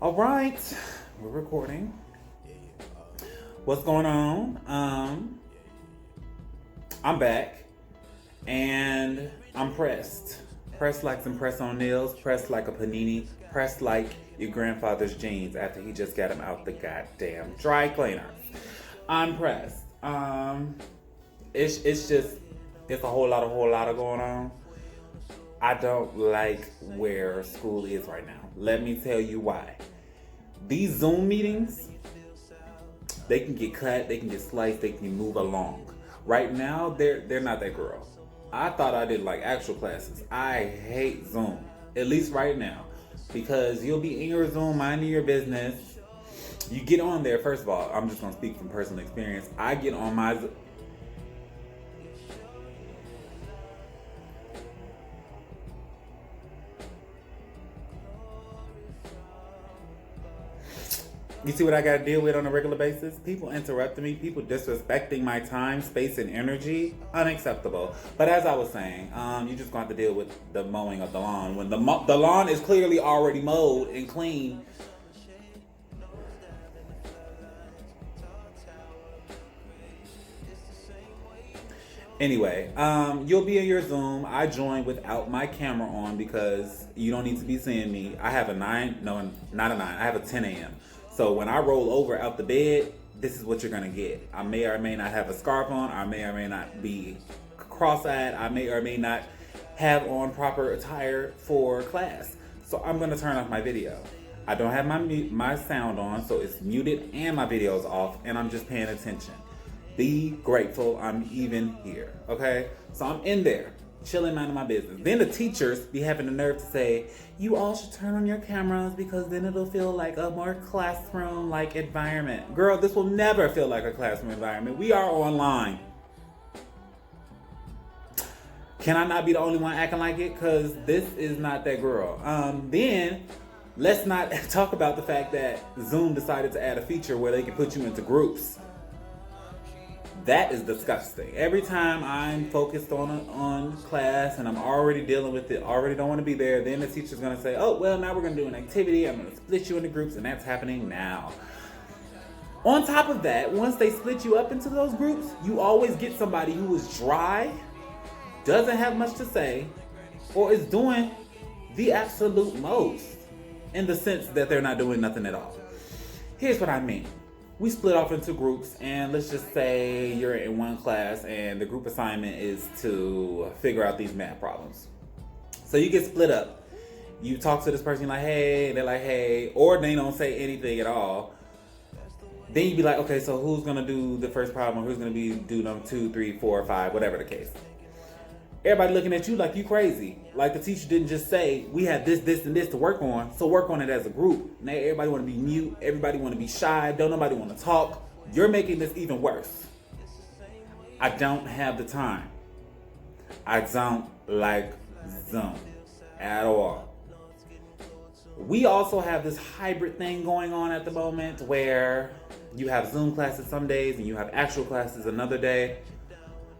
All right, we're recording. What's going on? I'm back, and I'm pressed. Pressed like some press-on nails. Pressed like a panini. Pressed like your grandfather's jeans after he just got them out the goddamn dry cleaner. I'm pressed. It's just it's a whole lot of going on. I don't like where school is right now. Let me tell you why. These Zoom meetings, they can get cut, they can get sliced, they can move along. Right now, they're not that girl. I thought I did like actual classes. I hate Zoom, at least right now, because you'll be in your Zoom, minding your business. You get on there. First of all, I'm just gonna speak from personal experience. I get on my You see what I gotta deal with on a regular basis? People interrupting me, people disrespecting my time, space, and energy. Unacceptable. But as I was saying, you just gonna have to deal with the mowing of the lawn. When the lawn is clearly already mowed and clean. Anyway, you'll be in your Zoom. I joined without my camera on because you don't need to be seeing me. I have a 9, no, not a 9, I have a 10 a.m. So when I roll over out the bed, this is what you're gonna get. I may or may not have a scarf on. I may or may not be cross-eyed. I may or may not have on proper attire for class. So I'm gonna turn off my video. I don't have my sound on, so it's muted and my video's off, and I'm just paying attention. Be grateful I'm even here, okay? So I'm in there, chilling, minding my business. Then the teachers be having the nerve to say, you all should turn on your cameras because then it'll feel like a more classroom-like environment. Girl, this will never feel like a classroom environment. We are online. Can I not be the only one acting like it? Because this is not that girl. Then, let's not talk about the fact that Zoom decided to add a feature where they can put you into groups. That is disgusting. Every time I'm focused on class and I'm already dealing with it, already don't want to be there, then the teacher's going to say, oh, well, now we're going to do an activity. I'm going to split you into groups, and that's happening now. On top of that, once they split you up into those groups, you always get somebody who is dry, doesn't have much to say, or is doing the absolute most in the sense that they're not doing nothing at all. Here's what I mean. We split off into groups, and let's just say you're in one class and the group assignment is to figure out these math problems. So you get split up. You talk to this person, like, hey, they're like, hey, or they don't say anything at all. Then you be like, okay, so who's gonna do the first problem? Who's gonna do number 2, 3, 4, 5, whatever the case. Everybody looking at you like you crazy. Like the teacher didn't just say, we have this, and this to work on, so work on it as a group. Now everybody want to be mute, everybody want to be shy, don't nobody want to talk. You're making this even worse. I don't have the time. I don't like Zoom at all. We also have this hybrid thing going on at the moment where you have Zoom classes some days and you have actual classes another day.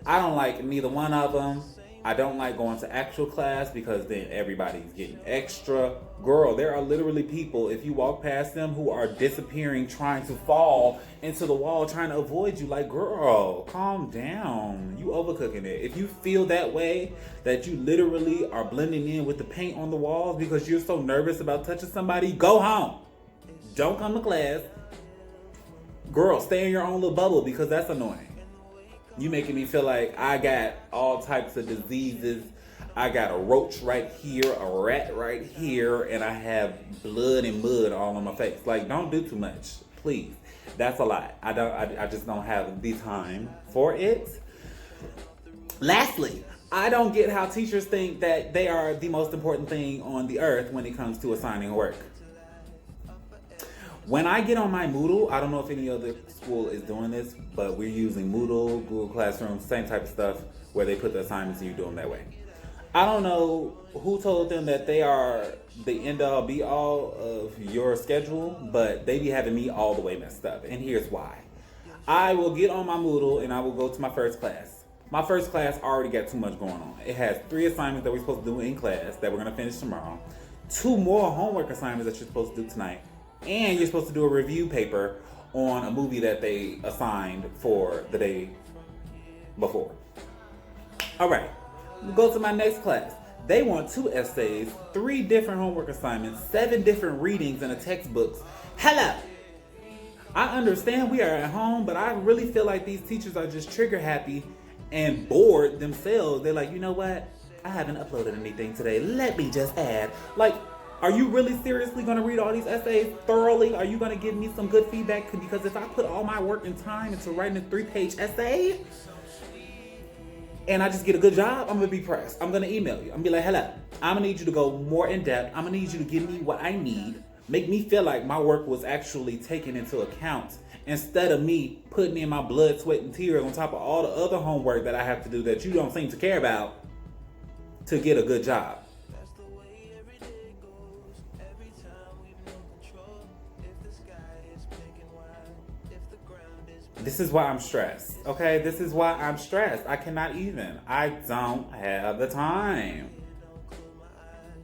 I don't like neither one of them. I don't like going to actual class because then everybody's getting extra. Girl, there are literally people, if you walk past them, who are disappearing, trying to fall into the wall, trying to avoid you. Like, girl, calm down. You overcooking it. If you feel that way, that you literally are blending in with the paint on the walls because you're so nervous about touching somebody, go home. Don't come to class. Girl, stay in your own little bubble because that's annoying. You making me feel like I got all types of diseases. I got a roach right here, a rat right here, and I have blood and mud all on my face. Like, don't do too much, please. That's a lot. I just don't have the time for it. Lastly, I don't get how teachers think that they are the most important thing on the earth when it comes to assigning work. When I get on my Moodle, I don't know if any other school is doing this, but we're using Moodle, Google Classroom, same type of stuff, where they put the assignments and you do them that way. I don't know who told them that they are the end-all, be-all of your schedule, but they be having me all the way messed up, and here's why. I will get on my Moodle and I will go to my first class. My first class already got too much going on. It has 3 assignments that we're supposed to do in class that we're going to finish tomorrow, 2 more homework assignments that you're supposed to do tonight, and you're supposed to do a review paper on a movie that they assigned for the day before. All right, go to my next class. They want 2 essays, 3 different homework assignments, 7 different readings, and a textbook. Hello! I understand we are at home, but I really feel like these teachers are just trigger happy and bored themselves. They're like, you know what? I haven't uploaded anything today. Let me just add. Like, are you really seriously going to read all these essays thoroughly? Are you going to give me some good feedback? Because if I put all my work and time into writing a 3-page essay, and I just get a good job, I'm gonna be pressed. I'm gonna email you. I'm gonna be like, hello, I'm gonna need you to go more in depth. I'm gonna need you to give me what I need. Make me feel like my work was actually taken into account instead of me putting in my blood, sweat, and tears on top of all the other homework that I have to do that you don't seem to care about to get a good job. This is why I'm stressed, okay? This is why I'm stressed. I cannot even. I don't have the time.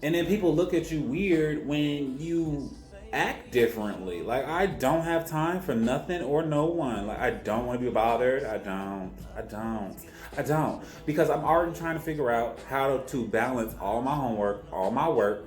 And then people look at you weird when you act differently. Like, I don't have time for nothing or no one. Like, I don't want to be bothered. I don't. Because I'm already trying to figure out how to balance all my homework, all my work,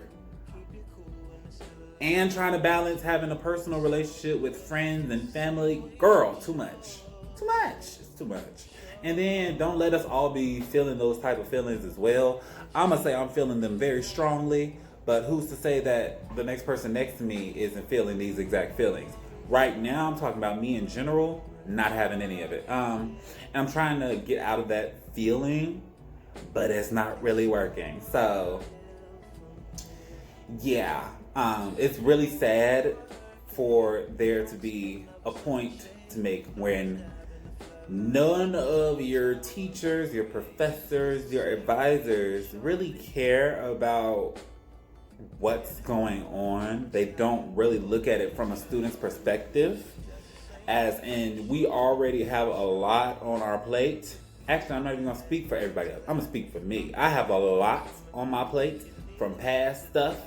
and trying to balance having a personal relationship with friends and family. Girl, too much. It's too much. And then don't let us all be feeling those type of feelings as well. I'm going to say I'm feeling them very strongly, but who's to say that the next person next to me isn't feeling these exact feelings? Right now, I'm talking about me in general, not having any of it. And I'm trying to get out of that feeling, but it's not really working. So, yeah. It's really sad for there to be a point to make when none of your teachers, your professors, your advisors really care about what's going on. They don't really look at it from a student's perspective, as in we already have a lot on our plate. Actually, I'm not even going to speak for everybody else. I'm going to speak for me. I have a lot on my plate from past stuff,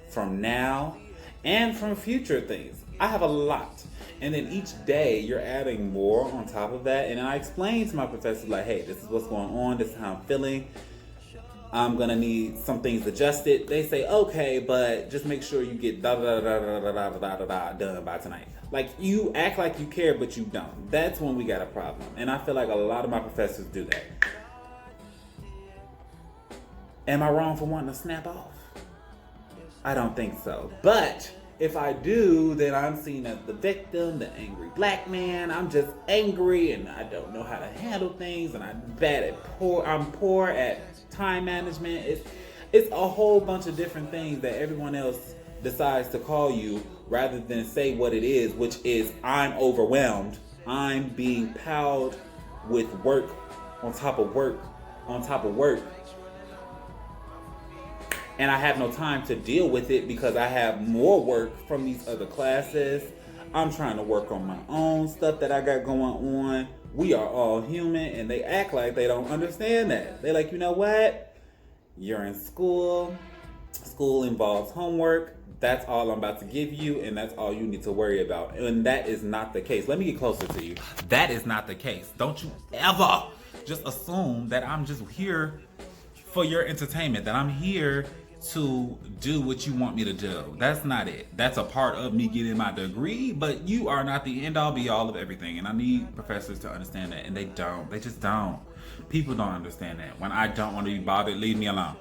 from now, and from future things. I have a lot. And then each day you're adding more on top of that. And I explain to my professors, like, hey, this is what's going on. This is how I'm feeling. I'm going to need some things adjusted. They say, okay, but just make sure you get done by tonight. Like, you act like you care, but you don't. That's when we got a problem. And I feel like a lot of my professors do that. Am I wrong for wanting to snap off? I don't think so. But if I do, then I'm seen as the victim, the angry black man. I'm just angry and I don't know how to handle things, and I'm poor at time management. It's a whole bunch of different things that everyone else decides to call you rather than say what it is, which is I'm overwhelmed. I'm being piled with work on top of work on top of work. And I have no time to deal with it because I have more work from these other classes. I'm trying to work on my own stuff that I got going on. We are all human, and they act like they don't understand that. They're like, you know what? You're in school. School involves homework. That's all I'm about to give you, and that's all you need to worry about. And that is not the case. Let me get closer to you. That is not the case. Don't you ever just assume that I'm just here for your entertainment, that I'm here to do what you want me to do. That's not it. That's a part of me getting my degree, but you are not the end all be all of everything. And I need professors to understand that, and they don't. They just don't. People don't understand that. When I don't want to be bothered, leave me alone.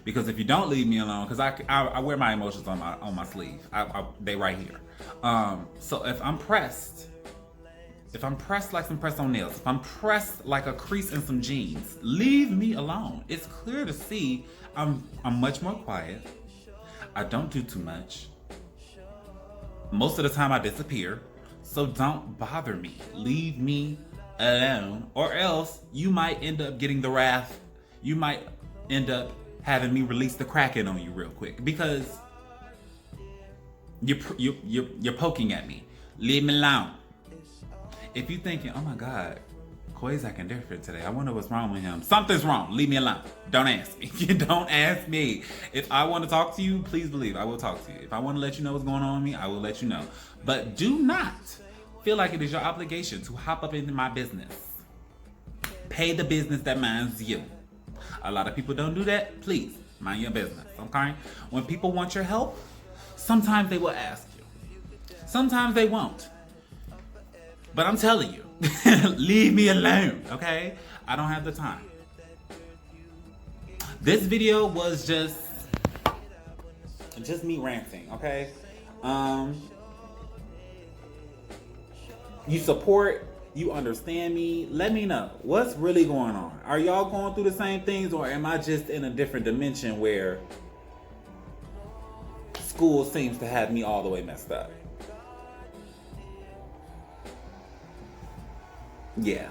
Because if you don't leave me alone, because I wear my emotions on my sleeve. They right here. So if I'm pressed like some press on nails, if I'm pressed like a crease in some jeans, leave me alone. It's clear to see I'm much more quiet. I don't do too much. Most of the time I disappear. So don't bother me. Leave me alone. Or else you might end up getting the wrath. You might end up having me release the Kraken on you real quick. Because you're poking at me. Leave me alone. If you're thinking, oh my God, Koi's acting different today. I wonder what's wrong with him. Something's wrong. Leave me alone. Don't ask me. Don't ask me. If I want to talk to you, please believe I will talk to you. If I want to let you know what's going on with me, I will let you know. But do not feel like it is your obligation to hop up into my business. Pay the business that minds you. A lot of people don't do that. Please, mind your business, okay? When people want your help, sometimes they will ask you. Sometimes they won't. But I'm telling you, leave me alone, okay? I don't have the time. This video was just me ranting, okay? You support, you understand me. Let me know what's really going on. Are y'all going through the same things, or am I just in a different dimension where school seems to have me all the way messed up? Yeah.